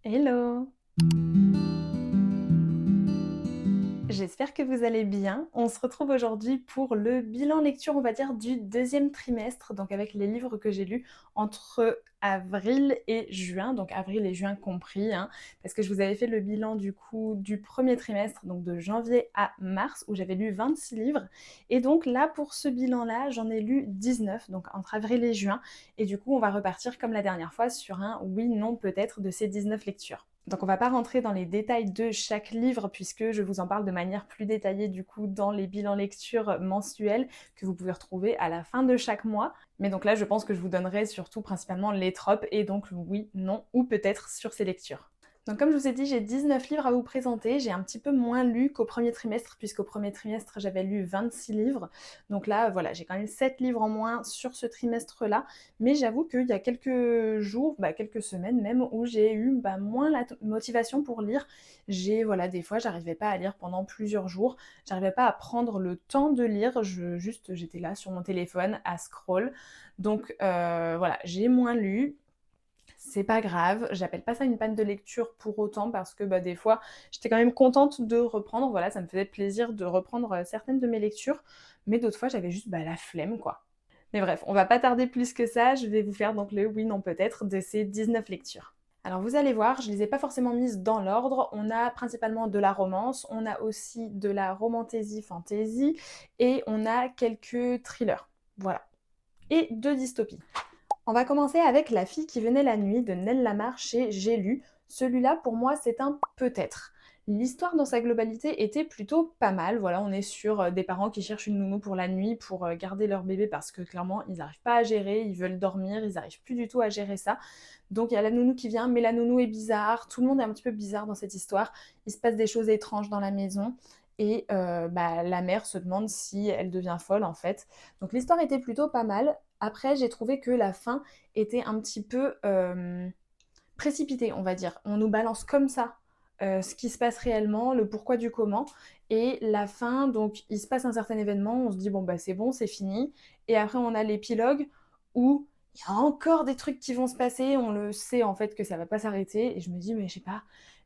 Hello! J'espère que vous allez bien. On se retrouve aujourd'hui pour le bilan lecture, on va dire, du deuxième trimestre, donc avec les livres que j'ai lus entre avril et juin, donc avril et juin compris, hein, parce que je vous avais fait le bilan du coup du premier trimestre, donc de janvier à mars, où j'avais lu 26 livres. Et donc là, pour ce bilan-là, j'en ai lu 19, donc entre avril et juin. Et du coup, on va repartir comme la dernière fois sur un oui, non, peut-être de ces 19 lectures. Donc on va pas rentrer dans les détails de chaque livre puisque je vous en parle de manière plus détaillée du coup dans les bilans lecture mensuels que vous pouvez retrouver à la fin de chaque mois. Mais donc là je pense que je vous donnerai surtout principalement les tropes et donc oui, non ou peut-être sur ces lectures. Donc comme je vous ai dit, j'ai 19 livres à vous présenter. J'ai un petit peu moins lu qu'au premier trimestre, puisqu'au premier trimestre, j'avais lu 26 livres. Donc là, voilà, j'ai quand même 7 livres en moins sur ce trimestre-là. Mais j'avoue qu'il y a quelques jours, quelques semaines même, où j'ai eu moins la motivation pour lire. Voilà, des fois, j'arrivais pas à lire pendant plusieurs jours. J'arrivais pas à prendre le temps de lire. J'étais là sur mon téléphone à scroll. Donc voilà, j'ai moins lu. C'est pas grave, j'appelle pas ça une panne de lecture pour autant parce que des fois j'étais quand même contente de reprendre, voilà, ça me faisait plaisir de reprendre certaines de mes lectures, mais d'autres fois j'avais juste la flemme quoi. Mais bref, on va pas tarder plus que ça, je vais vous faire donc le oui non peut-être de ces 19 lectures. Alors vous allez voir, je les ai pas forcément mises dans l'ordre, on a principalement de la romance, on a aussi de la romantasy fantasy et on a quelques thrillers, voilà. Et deux dystopies. On va commencer avec La fille qui venait la nuit de Nell Lamar chez J'ai lu. Celui-là, pour moi, c'est un peut-être. L'histoire dans sa globalité était plutôt pas mal. Voilà, on est sur des parents qui cherchent une nounou pour la nuit pour garder leur bébé parce que clairement, ils n'arrivent pas à gérer, ils veulent dormir, ils n'arrivent plus du tout à gérer ça. Donc il y a la nounou qui vient, mais la nounou est bizarre. Tout le monde est un petit peu bizarre dans cette histoire. Il se passe des choses étranges dans la maison. Et la mère se demande si elle devient folle en fait. Donc l'histoire était plutôt pas mal. Après, j'ai trouvé que la fin était un petit peu précipitée, on va dire. On nous balance comme ça ce qui se passe réellement, le pourquoi du comment. Et la fin, donc il se passe un certain événement, on se dit c'est bon, c'est fini. Et après, on a l'épilogue où il y a encore des trucs qui vont se passer, on le sait en fait que ça va pas s'arrêter. Et je me dis, mais je sais pas,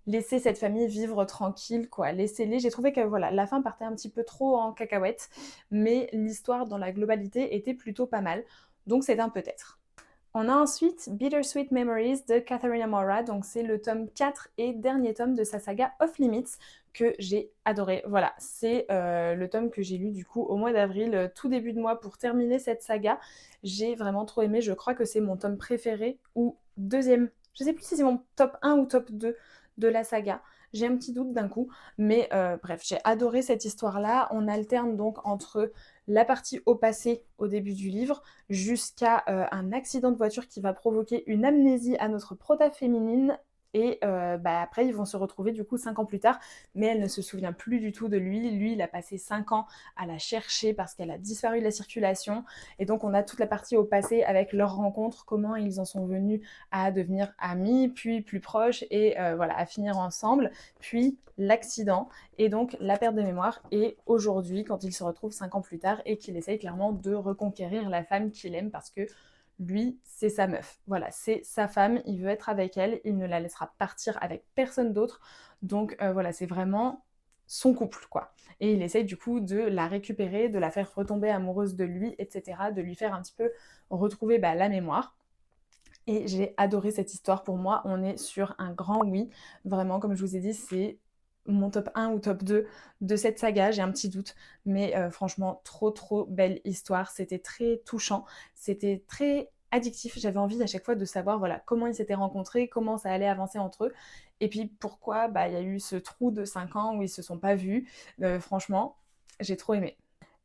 laissez cette famille vivre tranquille, quoi. Laissez-les. J'ai trouvé que voilà, la fin partait un petit peu trop en cacahuète, mais l'histoire dans la globalité était plutôt pas mal. Donc c'est un peut-être. On a ensuite Bittersweet Memories de Katharina Mora, donc c'est le tome 4 et dernier tome de sa saga Off Limits que j'ai adoré. Voilà, c'est le tome que j'ai lu du coup au mois d'avril, tout début de mois pour terminer cette saga. J'ai vraiment trop aimé, je crois que c'est mon tome préféré ou deuxième. Je sais plus si c'est mon top 1 ou top 2 de la saga. J'ai un petit doute d'un coup, mais bref, j'ai adoré cette histoire-là. On alterne donc entre la partie au passé au début du livre jusqu'à un accident de voiture qui va provoquer une amnésie à notre prota féminine. Et après, ils vont se retrouver du coup 5 ans plus tard, mais elle ne se souvient plus du tout de lui. Lui, il a passé 5 ans à la chercher parce qu'elle a disparu de la circulation. Et donc, on a toute la partie au passé avec leur rencontre, comment ils en sont venus à devenir amis, puis plus proches, et voilà, à finir ensemble. Puis l'accident, et donc la perte de mémoire. Et aujourd'hui, quand il se retrouve 5 ans plus tard et qu'il essaye clairement de reconquérir la femme qu'il aime parce que lui, c'est sa meuf. Voilà, c'est sa femme, il veut être avec elle, il ne la laissera partir avec personne d'autre. Donc voilà, c'est vraiment son couple, quoi. Et il essaye du coup de la récupérer, de la faire retomber amoureuse de lui, etc., de lui faire un petit peu retrouver la mémoire. Et j'ai adoré cette histoire. Pour moi, on est sur un grand oui. Vraiment, comme je vous ai dit, c'est mon top 1 ou top 2 de cette saga. J'ai un petit doute. Mais franchement, trop, trop belle histoire. C'était très touchant. C'était très addictif. J'avais envie à chaque fois de savoir voilà, comment ils s'étaient rencontrés, comment ça allait avancer entre eux. Et puis pourquoi il y a eu ce trou de 5 ans où ils se sont pas vus. Franchement, j'ai trop aimé.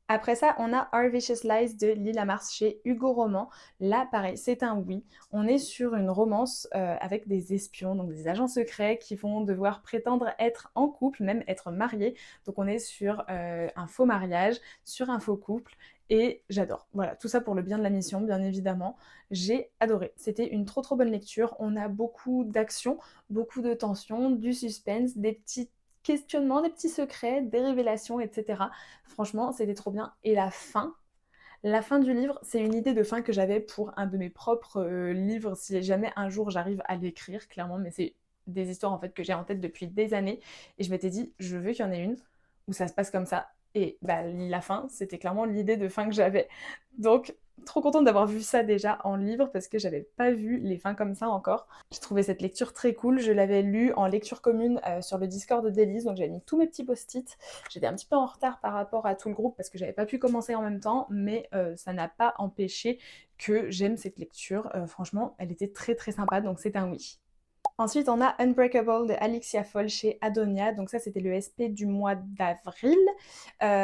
Après ça, on a Our Vicious Lies de Lila Mars chez Hugo Roman. Là, pareil, c'est un oui. On est sur une romance avec des espions, donc des agents secrets qui vont devoir prétendre être en couple, même être mariés. Donc on est sur un faux mariage, sur un faux couple. Et j'adore. Voilà, tout ça pour le bien de la mission, bien évidemment. J'ai adoré. C'était une trop trop bonne lecture. On a beaucoup d'action, beaucoup de tension, du suspense, des petits questionnements, des petits secrets, des révélations, etc. Franchement, c'était trop bien. Et la fin du livre, c'est une idée de fin que j'avais pour un de mes propres livres, si jamais un jour j'arrive à l'écrire, clairement, mais c'est des histoires en fait que j'ai en tête depuis des années et je m'étais dit je veux qu'il y en ait une où ça se passe comme ça. Et bah, la fin, c'était clairement l'idée de fin que j'avais. Donc, trop contente d'avoir vu ça déjà en livre parce que j'avais pas vu les fins comme ça encore. J'ai trouvé cette lecture très cool. Je l'avais lue en lecture commune sur le Discord d'Élise, donc j'avais mis tous mes petits post-it. J'étais un petit peu en retard par rapport à tout le groupe parce que j'avais pas pu commencer en même temps, mais ça n'a pas empêché que j'aime cette lecture. Franchement, elle était très très sympa, donc c'est un oui. Ensuite, on a Unbreakable de Alexia Foll chez Adonia. Donc ça, c'était le SP du mois d'avril.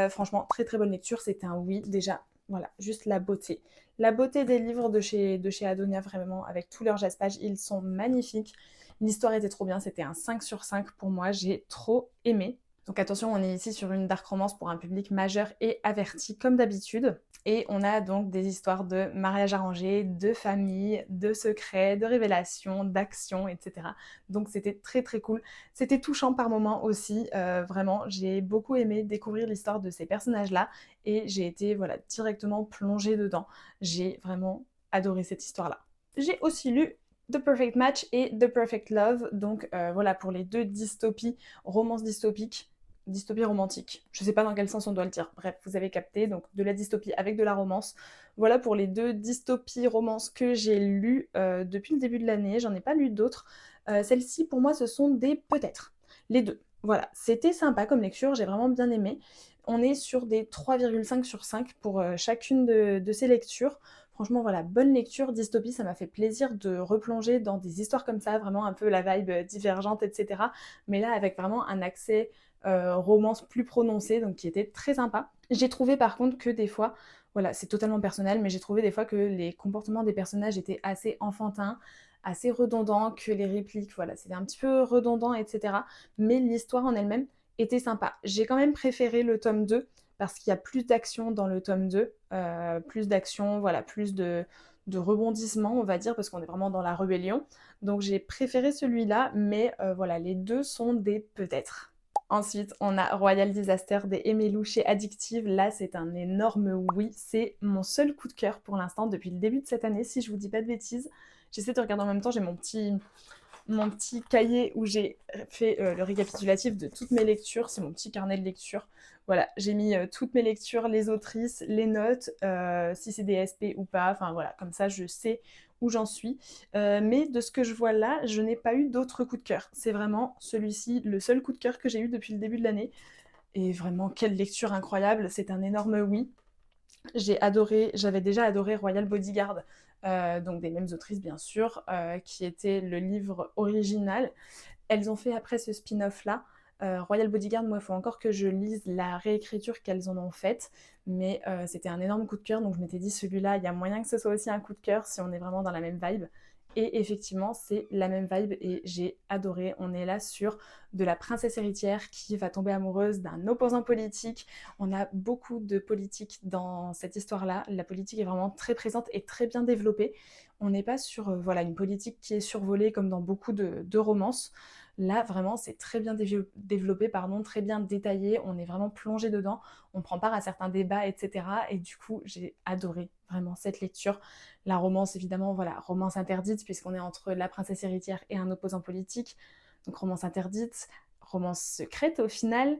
Franchement, très très bonne lecture. C'était un oui. Déjà, voilà, juste la beauté. La beauté des livres de chez Adonia, vraiment, avec tous leurs jaspages, ils sont magnifiques. L'histoire était trop bien. C'était un 5 sur 5 pour moi. J'ai trop aimé. Donc attention, on est ici sur une dark romance pour un public majeur et averti, comme d'habitude. Et on a donc des histoires de mariage arrangé, de famille, de secrets, de révélations, d'actions, etc. Donc c'était très très cool. C'était touchant par moments aussi, vraiment. J'ai beaucoup aimé découvrir l'histoire de ces personnages-là et j'ai été voilà, directement plongée dedans. J'ai vraiment adoré cette histoire-là. J'ai aussi lu The Perfect Match et The Perfect Love, donc voilà pour les deux dystopies, romances dystopiques, dystopie romantique. Je sais pas dans quel sens on doit le dire. Bref, vous avez capté, donc de la dystopie avec de la romance. Voilà pour les deux dystopies romances que j'ai lues depuis le début de l'année. J'en ai pas lu d'autres. Celles-ci, pour moi, ce sont des peut-être. Les deux. Voilà, c'était sympa comme lecture, j'ai vraiment bien aimé. On est sur des 3,5 sur 5 pour chacune de ces lectures. Franchement, voilà, bonne lecture, dystopie, ça m'a fait plaisir de replonger dans des histoires comme ça, vraiment un peu la vibe divergente, etc. Mais là, avec vraiment un accès romance plus prononcée, donc qui était très sympa. J'ai trouvé par contre que des fois, voilà, c'est totalement personnel, mais j'ai trouvé des fois que les comportements des personnages étaient assez enfantins, assez redondants, que les répliques, voilà, c'était un petit peu redondant, etc. Mais l'histoire en elle-même était sympa. J'ai quand même préféré le tome 2 parce qu'il y a plus d'action dans le tome 2, plus d'action, voilà, plus de rebondissements, on va dire, parce qu'on est vraiment dans la rébellion. Donc j'ai préféré celui-là, mais voilà, les deux sont des peut-être. Ensuite, on a Royal Disaster des Emelu chez Addictive. Là, c'est un énorme oui. C'est mon seul coup de cœur pour l'instant depuis le début de cette année, si je vous dis pas de bêtises. J'essaie de regarder en même temps, j'ai mon petit cahier où j'ai fait le récapitulatif de toutes mes lectures. C'est mon petit carnet de lecture. Voilà, j'ai mis toutes mes lectures, les autrices, les notes, si c'est des SP ou pas. Enfin voilà, comme ça je sais où j'en suis. Mais de ce que je vois là, je n'ai pas eu d'autres coups de cœur. C'est vraiment celui-ci, le seul coup de cœur que j'ai eu depuis le début de l'année. Et vraiment, quelle lecture incroyable. C'est un énorme oui. J'ai adoré, j'avais déjà adoré Royal Bodyguard, donc des mêmes autrices bien sûr, qui était le livre original. Elles ont fait après ce spin-off là. Royal Bodyguard, moi il faut encore que je lise la réécriture qu'elles en ont faite, mais c'était un énorme coup de cœur, donc je m'étais dit celui-là, il y a moyen que ce soit aussi un coup de cœur si on est vraiment dans la même vibe. Et effectivement, c'est la même vibe et j'ai adoré. On est là sur de la princesse héritière qui va tomber amoureuse d'un opposant politique. On a beaucoup de politique dans cette histoire-là. La politique est vraiment très présente et très bien développée. On n'est pas sur voilà, une politique qui est survolée comme dans beaucoup de romances. Là, vraiment, c'est très bien développé, pardon, très bien détaillé. On est vraiment plongé dedans. On prend part à certains débats, etc. Et du coup, j'ai adoré vraiment cette lecture. La romance, évidemment, voilà, romance interdite, puisqu'on est entre la princesse héritière et un opposant politique. Donc, romance interdite, romance secrète au final.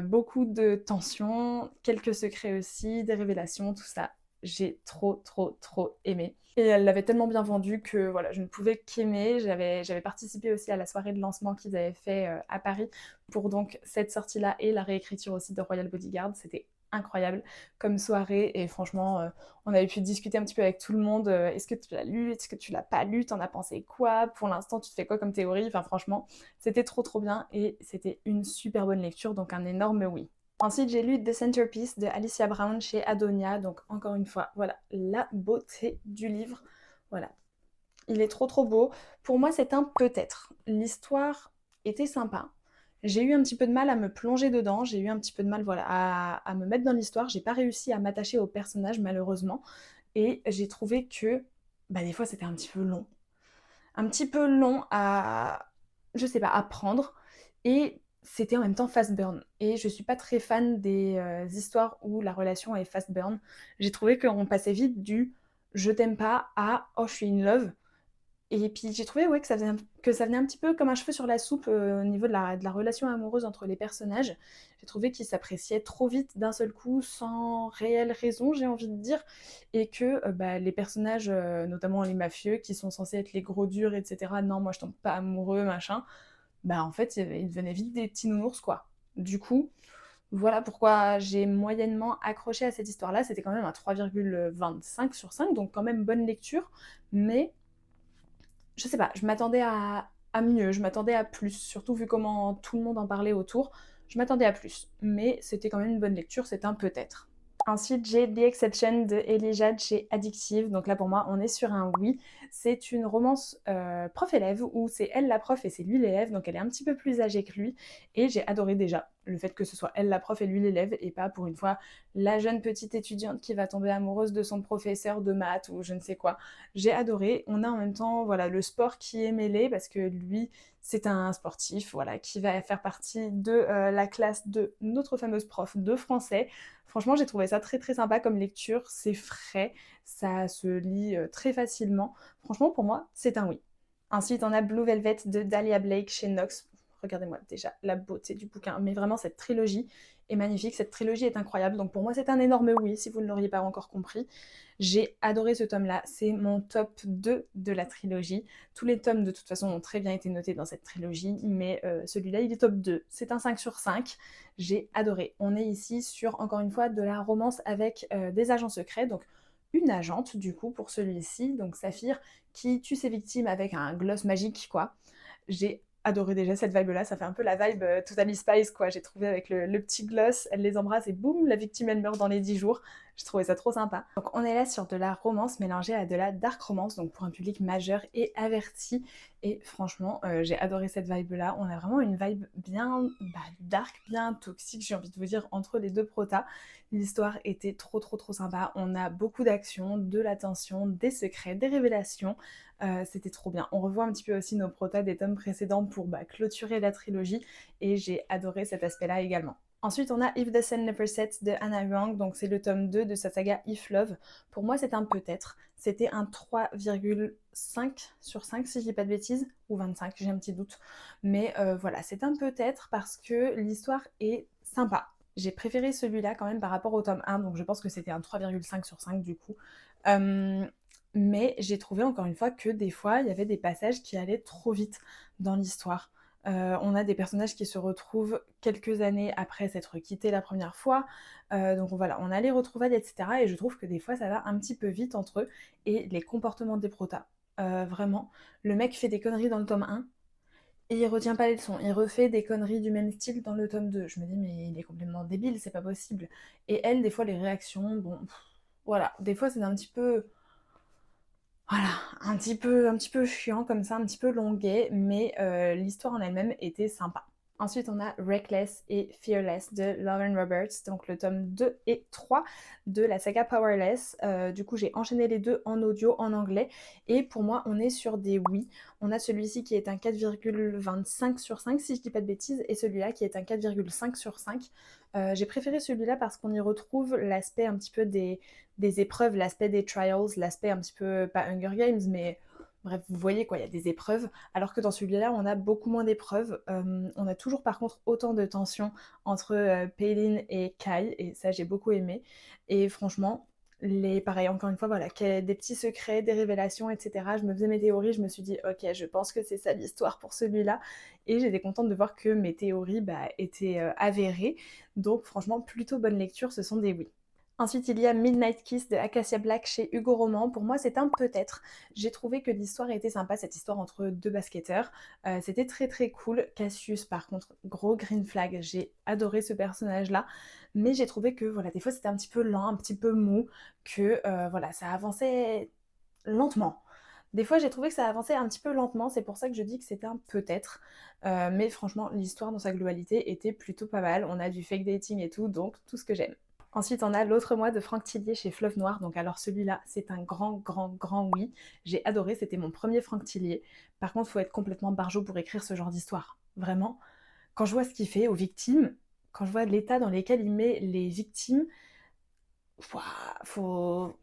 Beaucoup de tensions, quelques secrets aussi, des révélations, tout ça. J'ai trop, trop, trop aimé. Et elle l'avait tellement bien vendu que voilà, je ne pouvais qu'aimer. J'avais participé aussi à la soirée de lancement qu'ils avaient fait à Paris pour donc cette sortie-là et la réécriture aussi de Royal Bodyguard. C'était incroyable comme soirée et franchement, on avait pu discuter un petit peu avec tout le monde. Est-ce que tu l'as lu? Est-ce que tu l'as pas lu? T'en as pensé quoi? Pour l'instant, tu te fais quoi comme théorie? Enfin, franchement, c'était trop trop bien et c'était une super bonne lecture, donc un énorme oui. Ensuite, j'ai lu The Centerpiece de Alicia Brown chez Adonia. Donc, encore une fois, voilà, la beauté du livre. Voilà, il est trop trop beau. Pour moi, c'est un peut-être. L'histoire était sympa. J'ai eu un petit peu de mal à me plonger dedans. J'ai eu un petit peu de mal voilà, à me mettre dans l'histoire. J'ai pas réussi à m'attacher au personnage, malheureusement. Et j'ai trouvé que bah, des fois, c'était un petit peu long. Un petit peu long à, je sais pas, à prendre. Et c'était en même temps fast burn. Et je suis pas très fan des histoires où la relation est fast burn. J'ai trouvé qu'on passait vite du je t'aime pas à oh je suis in love. Et puis j'ai trouvé ouais, que ça venait un petit peu comme un cheveu sur la soupe au niveau de la relation amoureuse entre les personnages. J'ai trouvé qu'ils s'appréciaient trop vite d'un seul coup, sans réelle raison, j'ai envie de dire. Et que bah, les personnages, notamment les mafieux, qui sont censés être les gros durs, etc., non, moi je tombe pas amoureux, machin, bah en fait, ils devenaient vite des petits nounours, quoi. Du coup, voilà pourquoi j'ai moyennement accroché à cette histoire-là. C'était quand même un 3,25 sur 5, donc quand même bonne lecture. Mais je sais pas, je m'attendais à mieux, je m'attendais à plus, surtout vu comment tout le monde en parlait autour. Je m'attendais à plus, mais c'était quand même une bonne lecture, c'est un peut-être. Ensuite, j'ai The Exception de Elijah chez Addictive. Donc là, pour moi, on est sur un oui. C'est une romance prof-élève où c'est elle la prof et c'est lui l'élève. Donc elle est un petit peu plus âgée que lui. Et j'ai adoré déjà le fait que ce soit elle la prof et lui l'élève et pas pour une fois la jeune petite étudiante qui va tomber amoureuse de son professeur de maths ou je ne sais quoi. J'ai adoré. On a en même temps voilà, le sport qui est mêlé parce que lui, c'est un sportif voilà, qui va faire partie de la classe de notre fameuse prof de français. Franchement, j'ai trouvé ça très très sympa comme lecture, c'est frais, ça se lit très facilement. Franchement, pour moi, c'est un oui. Ensuite, on a Blue Velvet de Dahlia Blake chez Knox. Regardez-moi déjà la beauté du bouquin, mais vraiment cette trilogie est magnifique, cette trilogie est incroyable, donc pour moi c'est un énorme oui si vous ne l'auriez pas encore compris. J'ai adoré ce tome-là, c'est mon top 2 de la trilogie. Tous les tomes de toute façon ont très bien été notés dans cette trilogie, mais celui-là il est top 2, c'est un 5 sur 5. J'ai adoré. On est ici sur, encore une fois, de la romance avec des agents secrets, donc une agente du coup pour celui-ci, donc Saphir, qui tue ses victimes avec un gloss magique, quoi. J'ai adoré déjà cette vibe-là, ça fait un peu la vibe Totally Spice, quoi. J'ai trouvé avec le petit gloss, elle les embrasse et boum, la victime elle meurt dans les 10 jours. J'ai trouvé ça trop sympa. Donc on est là sur de la romance mélangée à de la dark romance, donc pour un public majeur et averti. Et franchement, j'ai adoré cette vibe-là. On a vraiment une vibe bien dark, bien toxique, j'ai envie de vous dire, entre les deux protas. L'histoire était trop trop trop sympa. On a beaucoup d'action, de la tension, des secrets, des révélations. C'était trop bien. On revoit un petit peu aussi nos protas des tomes précédents pour clôturer la trilogie et j'ai adoré cet aspect-là également. Ensuite, on a If the Sun Never Sets de Hannah Wrong, donc c'est le tome 2 de sa saga If Love. Pour moi, c'est un peut-être. C'était un 3,5 sur 5, si je dis pas de bêtises, ou 25, j'ai un petit doute. Mais voilà, c'est un peut-être parce que l'histoire est sympa. J'ai préféré celui-là quand même par rapport au tome 1, donc je pense que c'était un 3,5 sur 5 du coup. Mais j'ai trouvé encore une fois que des fois, il y avait des passages qui allaient trop vite dans l'histoire. On a des personnages qui se retrouvent quelques années après s'être quittés la première fois. Donc voilà, on a les retrouvailles, etc. Et je trouve que des fois, ça va un petit peu vite entre eux. Et les comportements des protas. Vraiment, le mec fait des conneries dans le tome 1 et il retient pas les leçons. Il refait des conneries du même style dans le tome 2. Je me dis, mais il est complètement débile, c'est pas possible. Et elle, des fois, les réactions, bon, voilà, des fois, c'est un petit peu voilà, un petit peu chiant comme ça, un petit peu longuet, mais l'histoire en elle-même était sympa. Ensuite, on a Reckless et Fearless de Lauren Roberts, donc le tome 2 et 3 de la saga Powerless. Du coup, j'ai enchaîné les deux en audio, en anglais, et pour moi, on est sur des oui. On a celui-ci qui est un 4,25 sur 5, si je dis pas de bêtises, et celui-là qui est un 4,5 sur 5. J'ai préféré celui-là parce qu'on y retrouve l'aspect un petit peu des épreuves, l'aspect des trials, l'aspect un petit peu, pas Hunger Games, mais bref, vous voyez quoi, il y a des épreuves, alors que dans celui-là, on a beaucoup moins d'épreuves. On a toujours par contre autant de tensions entre Paylin et Kai, et ça j'ai beaucoup aimé. Et franchement, pareil, encore une fois, voilà, qu'il y ait des petits secrets, des révélations, etc. Je me faisais mes théories, je me suis dit, ok, je pense que c'est ça l'histoire pour celui-là. Et j'étais contente de voir que mes théories étaient avérées. Donc franchement, plutôt bonne lecture, ce sont des oui. Ensuite, il y a Midnight Kiss de Acacia Black chez Hugo Roman. Pour moi, c'est un peut-être. J'ai trouvé que l'histoire était sympa, cette histoire entre deux basketteurs. C'était très très cool. Cassius, par contre, gros green flag. J'ai adoré ce personnage-là. Mais j'ai trouvé que voilà, des fois, c'était un petit peu lent, un petit peu mou, que voilà, ça avançait lentement. Des fois, j'ai trouvé que ça avançait un petit peu lentement, c'est pour ça que je dis que c'était un peut-être. Mais franchement, l'histoire dans sa globalité était plutôt pas mal. On a du fake dating et tout, donc tout ce que j'aime. Ensuite, on a L'autre moi de Franck Tillier chez Fleuve Noir. Donc alors celui-là, c'est un grand, grand, grand oui. J'ai adoré, c'était mon premier Franck Tillier. Par contre, il faut être complètement barjot pour écrire ce genre d'histoire. Vraiment, quand je vois ce qu'il fait aux victimes, quand je vois l'état dans lequel il met les victimes, ouah, faut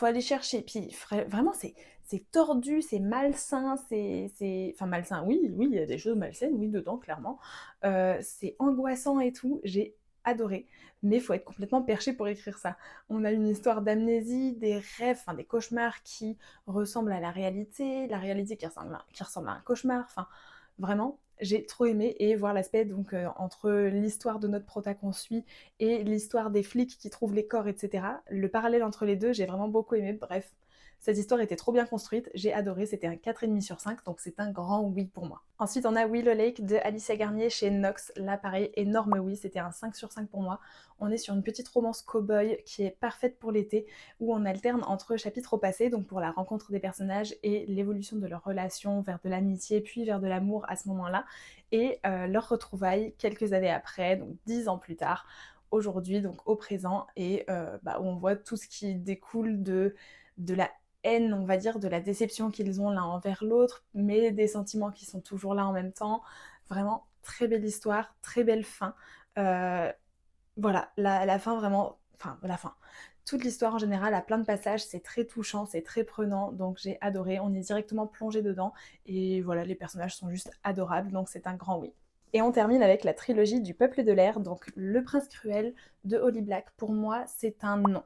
aller chercher. Puis vraiment, c'est tordu, c'est malsain, enfin malsain, oui, oui, il y a des choses malsaines, oui, dedans, clairement. C'est angoissant et tout, j'ai adoré, mais il faut être complètement perché pour écrire ça. On a une histoire d'amnésie, des rêves, enfin des cauchemars qui ressemblent à la réalité qui ressemble à un cauchemar, enfin vraiment, j'ai trop aimé et voir l'aspect donc entre l'histoire de notre prota qu'on suit et l'histoire des flics qui trouvent les corps, etc. Le parallèle entre les deux, j'ai vraiment beaucoup aimé. Bref, cette histoire était trop bien construite, j'ai adoré, c'était un 4,5/5, donc c'est un grand oui pour moi. Ensuite, on a Willow Lake de Alicia Garnier chez Nox. Là, pareil, énorme oui, c'était un 5/5 pour moi. On est sur une petite romance cow-boy qui est parfaite pour l'été, où on alterne entre chapitres au passé, donc pour la rencontre des personnages et l'évolution de leur relation vers de l'amitié, puis vers de l'amour à ce moment-là, et leur retrouvailles quelques années après, donc 10 ans plus tard, aujourd'hui, donc au présent, et où on voit tout ce qui découle de la haine, on va dire, de la déception qu'ils ont l'un envers l'autre, mais des sentiments qui sont toujours là en même temps. Vraiment, très belle histoire, très belle fin. Voilà, la fin vraiment, enfin la fin. Toute l'histoire en général a plein de passages, c'est très touchant, c'est très prenant, donc j'ai adoré. On est directement plongé dedans et voilà, les personnages sont juste adorables, donc c'est un grand oui. Et on termine avec la trilogie du Peuple de l'air, donc Le Prince Cruel de Holly Black. Pour moi, c'est un non.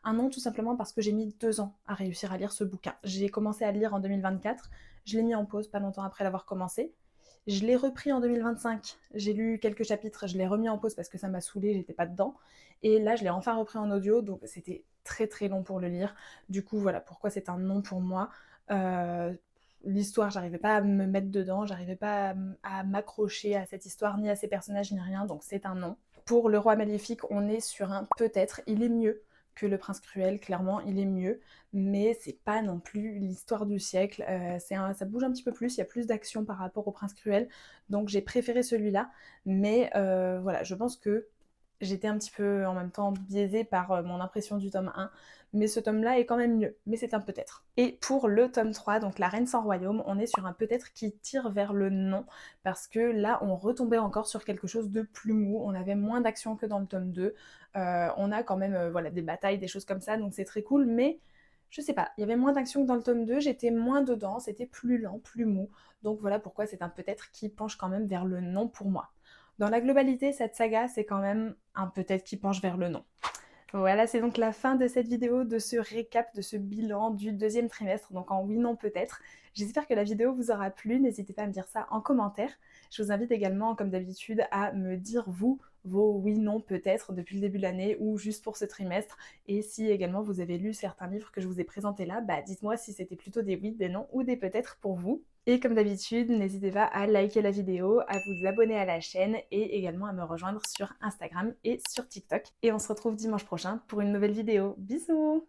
Un non tout simplement parce que j'ai mis 2 ans à réussir à lire ce bouquin. J'ai commencé à le lire en 2024, je l'ai mis en pause pas longtemps après l'avoir commencé. Je l'ai repris en 2025, j'ai lu quelques chapitres, je l'ai remis en pause parce que ça m'a saoulée, j'étais pas dedans. Et là, je l'ai enfin repris en audio, donc c'était très très long pour le lire. Du coup, voilà pourquoi c'est un non pour moi. Euh, L'histoire, j'arrivais pas à me mettre dedans, j'arrivais pas à m'accrocher à cette histoire, ni à ces personnages, ni rien, donc c'est un non. Pour Le Roi Maléfique, on est sur un peut-être, il est mieux que Le Prince Cruel, clairement, il est mieux, mais c'est pas non plus l'histoire du siècle. Ça bouge un petit peu plus, il y a plus d'action par rapport au Prince Cruel, donc j'ai préféré celui-là, mais voilà, je pense que j'étais un petit peu en même temps biaisée par mon impression du tome 1, mais ce tome-là est quand même mieux, mais c'est un peut-être. Et pour le tome 3, donc La Reine sans royaume, on est sur un peut-être qui tire vers le non, parce que là, on retombait encore sur quelque chose de plus mou, on avait moins d'action que dans le tome 2, on a quand même voilà, des batailles, des choses comme ça, donc c'est très cool, mais je sais pas, il y avait moins d'action que dans le tome 2, j'étais moins dedans, c'était plus lent, plus mou, donc voilà pourquoi c'est un peut-être qui penche quand même vers le non pour moi. Dans la globalité, cette saga, c'est quand même un peut-être qui penche vers le non. Voilà, c'est donc la fin de cette vidéo, de ce récap, de ce bilan du deuxième trimestre, donc en oui, non, peut-être. J'espère que la vidéo vous aura plu, n'hésitez pas à me dire ça en commentaire. Je vous invite également, comme d'habitude, à me dire vous, vos oui, non, peut-être depuis le début de l'année ou juste pour ce trimestre. Et si également vous avez lu certains livres que je vous ai présentés là, dites-moi si c'était plutôt des oui, des non ou des peut-être pour vous. Et comme d'habitude, n'hésitez pas à liker la vidéo, à vous abonner à la chaîne et également à me rejoindre sur Instagram et sur TikTok. Et on se retrouve dimanche prochain pour une nouvelle vidéo. Bisous!